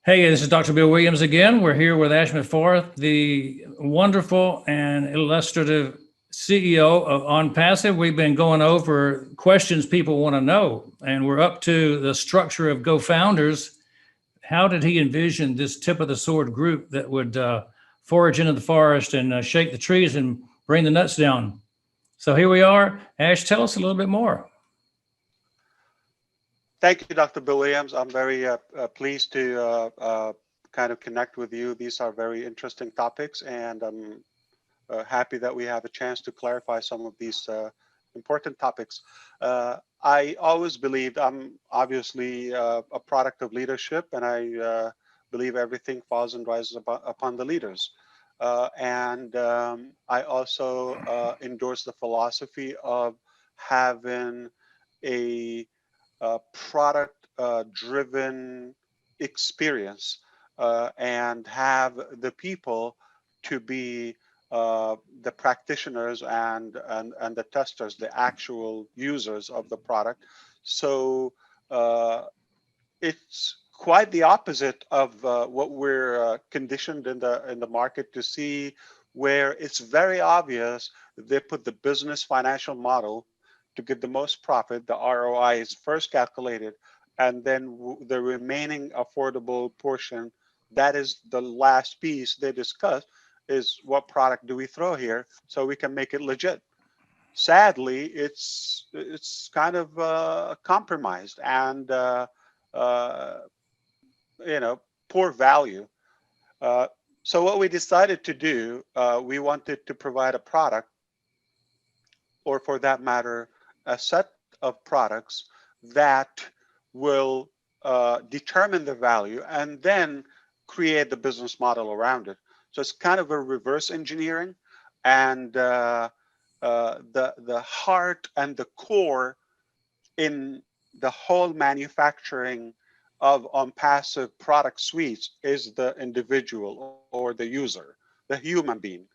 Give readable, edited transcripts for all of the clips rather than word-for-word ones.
Hey, this is Dr. Bill Williams again. We're here with Ash Murfareh, the wonderful and illustrative CEO of ONPASSIVE. We've been going over questions people want to know, and we're up to the structure of GoFounders. How did he envision this tip of the sword group that would forage into the forest and shake the trees and bring the nuts down? So here we are. Ash, tell us a little bit more. Thank you, Dr. Bill Williams. I'm very pleased to kind of connect with you. These are very interesting topics, and I'm happy that we have a chance to clarify some of these important topics. I always believed I'm obviously a product of leadership, and I believe everything falls and rises upon the leaders. I also endorse the philosophy of having a product-driven experience and have the people to be the practitioners and the testers, the actual users of the product. So it's quite the opposite of what we're conditioned in the market to see, where it's very obvious they put the business financial model to get the most profit. The ROI is first calculated, and then the remaining affordable portion, that is the last piece they discuss, is what product do we throw here so we can make it legit. Sadly, it's kind of compromised and uh, poor value. So what we decided to do, we wanted to provide a product, or for that matter, a set of products that will determine the value and then create the business model around it. So it's kind of a reverse engineering, and the heart and the core in the whole manufacturing of ONPASSIVE product suites is the individual or the user, the human being.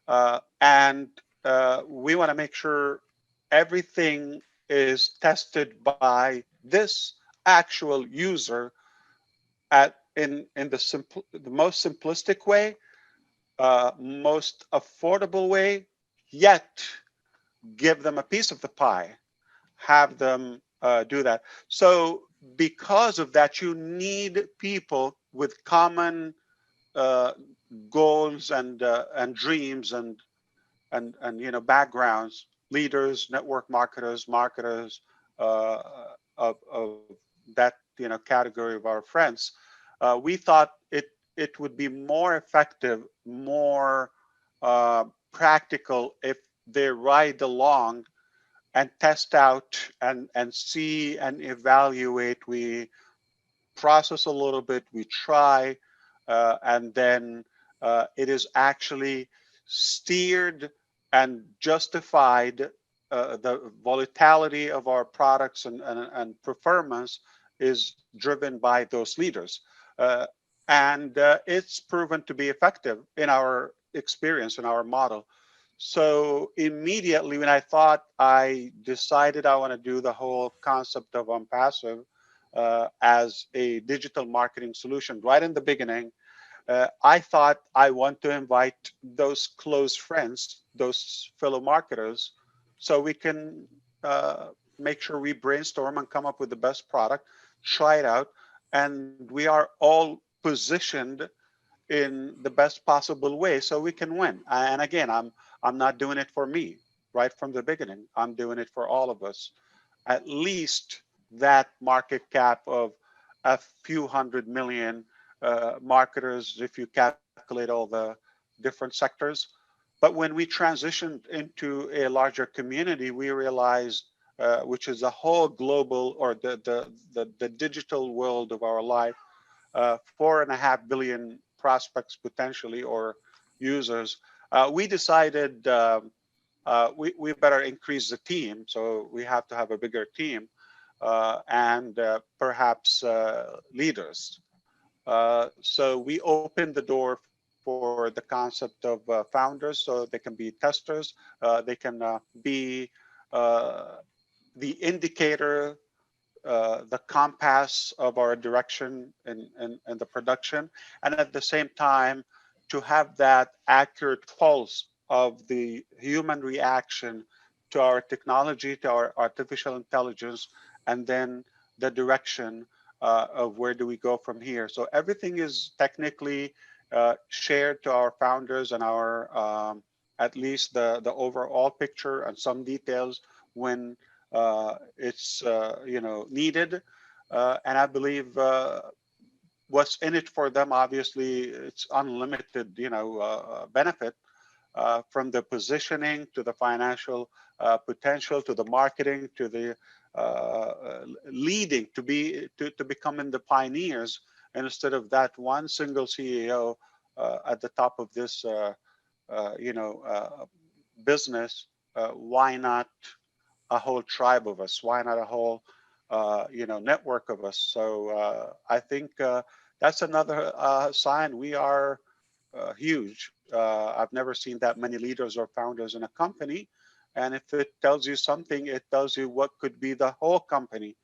We want to make sure everything is tested by this actual user in the most simplistic way, most affordable way, yet give them a piece of the pie, have them do that. So because of that, you need people with common goals and dreams and backgrounds, leaders, network marketers uh, of that category of our friends. We thought it would be more effective, more practical if they ride along and test out and see and evaluate. We process a little bit, we try, and then it is actually steered and justified. The volatility of our products and performance is driven by those leaders. It's proven to be effective in our experience, in our model. So immediately when I decided I want to do the whole concept of ONPASSIVE as a digital marketing solution right in the beginning, I thought I want to invite those close friends, those fellow marketers, so we can make sure we brainstorm and come up with the best product, try it out, and we are all positioned in the best possible way so we can win. And again, I'm not doing it for me right from the beginning. I'm doing it for all of us. At least that market cap of a few hundred million marketers, if you calculate all the different sectors. But when we transitioned into a larger community, we realized, which is a whole global or the digital world of our life, 4.5 billion prospects potentially or users. We decided we better increase the team, so we have to have a bigger team and perhaps leaders. So we opened the door for the concept of founders, so they can be testers, they can be the indicator the compass of our direction and the production, and at the same time to have that accurate pulse of the human reaction to our technology, to our artificial intelligence, and then the direction of where do we go from here. So everything is technically shared to our founders and our at least the overall picture and some details when it's needed. And I believe what's in it for them, obviously, it's unlimited, benefit from the positioning to the financial potential to the marketing to the leading to becoming the pioneers, and instead of that one single CEO at the top of this business, why not a whole tribe of us? Why not a whole network of us? So I think that's another sign we are huge. I've never seen that many leaders or founders in a company. And if it tells you something, it tells you what could be the whole company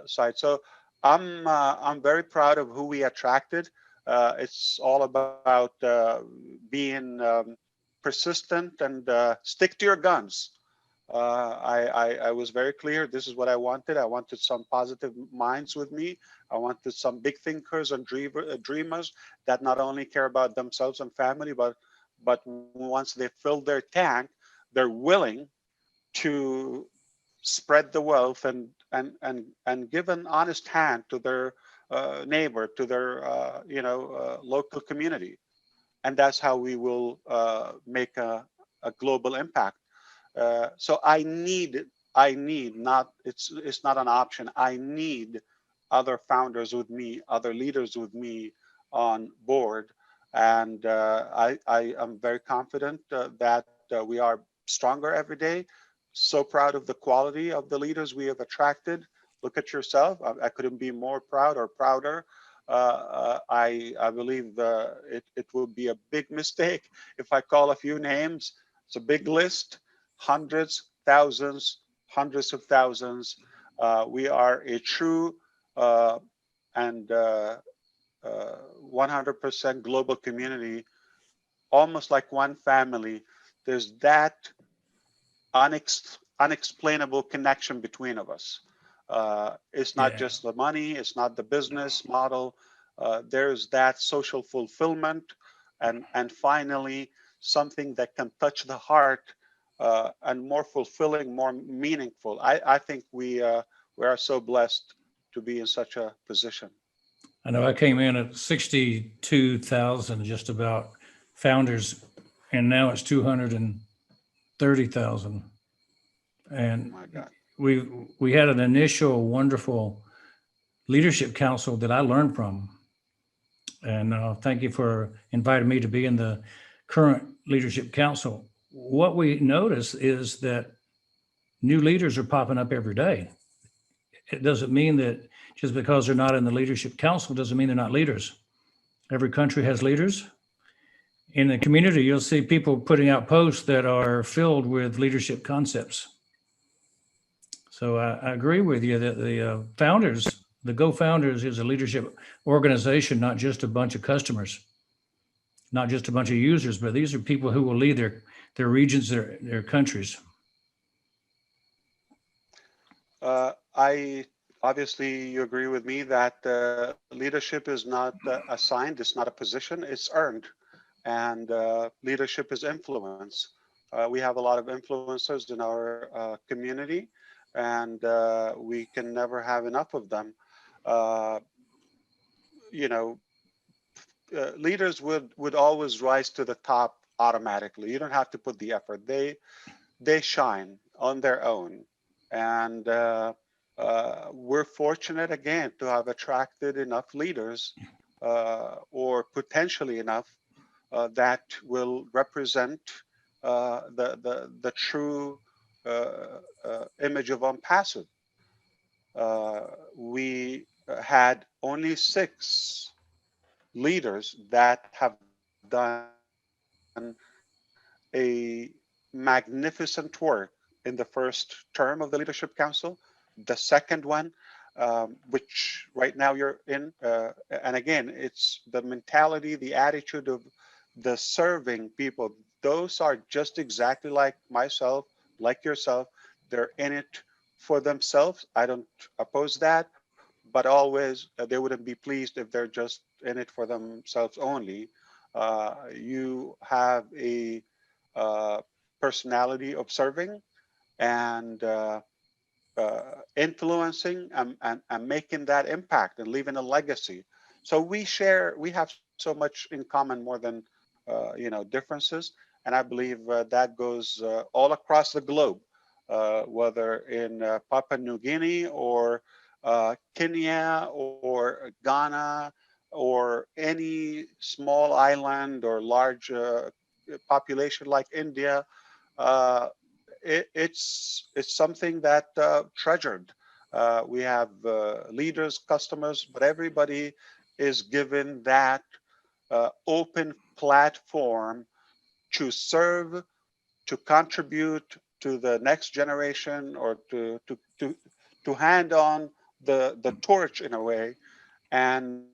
side. So I'm very proud of who we attracted. It's all about being persistent and stick to your guns. I was very clear. This is what I wanted. I wanted some positive minds with me. I wanted some big thinkers and dreamers that not only care about themselves and family, but once they fill their tank, they're willing to spread the wealth and give an honest hand to their neighbor, to their local community, and that's how we will make a global impact. So I need not, it's not an option. I need other founders with me, other leaders with me on board. And I am very confident that we are stronger every day. So proud of the quality of the leaders we have attracted. Look at yourself. I couldn't be more proud or prouder. I believe it would be a big mistake if I call a few names. It's a big list. Hundreds, thousands, hundreds of thousands. We are a true and 100% global community, almost like one family. There's that unexplainable connection between of us. It's not just the money, it's not the business model. There's that social fulfillment, and finally something that can touch the heart and more fulfilling, more meaningful. I think we are so blessed to be in such a position. I know I came in at 62,000, just about founders, and now it's 230,000. And My God. we had an initial wonderful leadership council that I learned from. And thank you for inviting me to be in the current leadership council. What we notice is that new leaders are popping up every day. It doesn't mean that just because they're not in the leadership council doesn't mean they're not leaders. Every country has leaders. In the community, you'll see people putting out posts that are filled with leadership concepts. So I agree with you that the founders, the GoFounders is a leadership organization, not just a bunch of customers, not just a bunch of users, but these are people who will lead their regions, their countries. I obviously you agree with me that leadership is not assigned, it's not a position, it's earned, and leadership is influence. We have a lot of influencers in our community, and we can never have enough of them. You know, leaders would always rise to the top automatically. You don't have to put the effort. They shine on their own, and we're fortunate again to have attracted enough leaders, or potentially enough, that will represent the true image of ONPASSIVE. We had only 6 leaders that have done a magnificent work in the first term of the Leadership Council. The second one, which right now you're in. And again, it's the mentality, the attitude of the serving people. Those are just exactly like myself, like yourself. They're in it for themselves. I don't oppose that, but always they wouldn't be pleased if they're just in it for themselves only. You have a personality of serving and influencing and making that impact and leaving a legacy. So we have so much in common more than differences, and I believe that goes all across the globe, whether in Papua New Guinea or Kenya or Ghana or any small island or large population like India. Uh, it's something that treasured. We have leaders, customers, but everybody is given that open platform to serve, to contribute to the next generation, or to hand on the torch in a way, and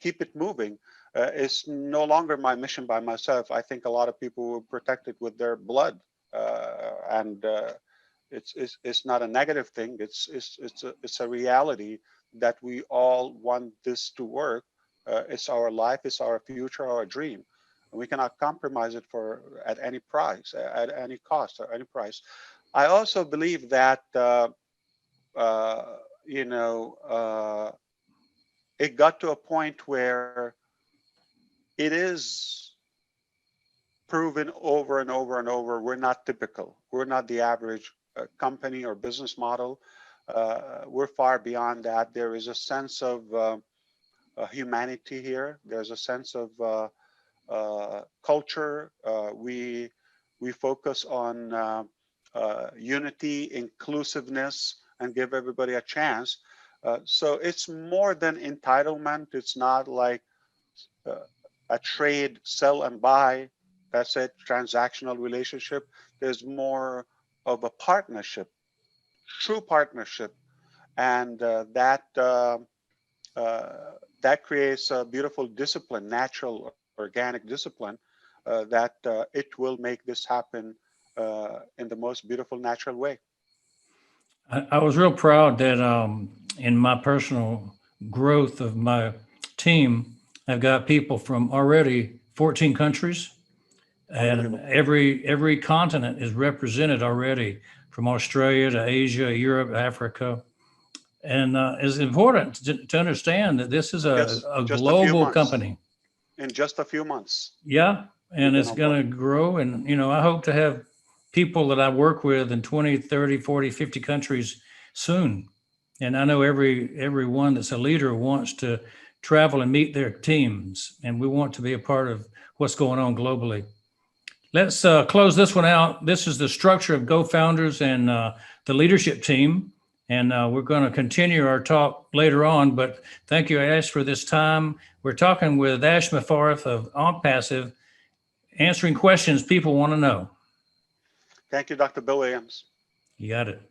keep it moving. It's no longer my mission by myself. I think a lot of people will protect it with their blood, and it's not a negative thing. It's a reality that we all want this to work. It's our life, it's our future, our dream. And we cannot compromise it for at any price, at any cost, or any price. I also believe that uh, you know it got to a point where it is proven over and over and over, we're not typical. We're not the average company or business model. We're far beyond that. There is a sense of humanity here. There's a sense of culture. We focus on unity, inclusiveness, and give everybody a chance. So it's more than entitlement. It's not like uh, a trade, sell and buy. That's it, transactional relationship. There's more of a partnership, true partnership, and that creates a beautiful discipline, natural, organic discipline, that it will make this happen in the most beautiful, natural way. I was real proud that in my personal growth of my team, I've got people from already 14 countries, and Unbelievable. every continent is represented already, from Australia to Asia, Europe, Africa. And it's important to understand that this is a Just a few global months. company. In just a few months, Yeah, we've and been it's on going board. to grow. And, I hope to have people that I work with in 20, 30, 40, 50 countries soon. And I know everyone that's a leader wants to travel and meet their teams. And we want to be a part of what's going on globally. Let's close this one out. This is the structure of GoFounders and the leadership team. And we're going to continue our talk later on. But thank you, Ash, for this time. We're talking with Ash Murfareh of ONPASSIVE, answering questions people want to know. Thank you, Dr. Bill Williams. You got it.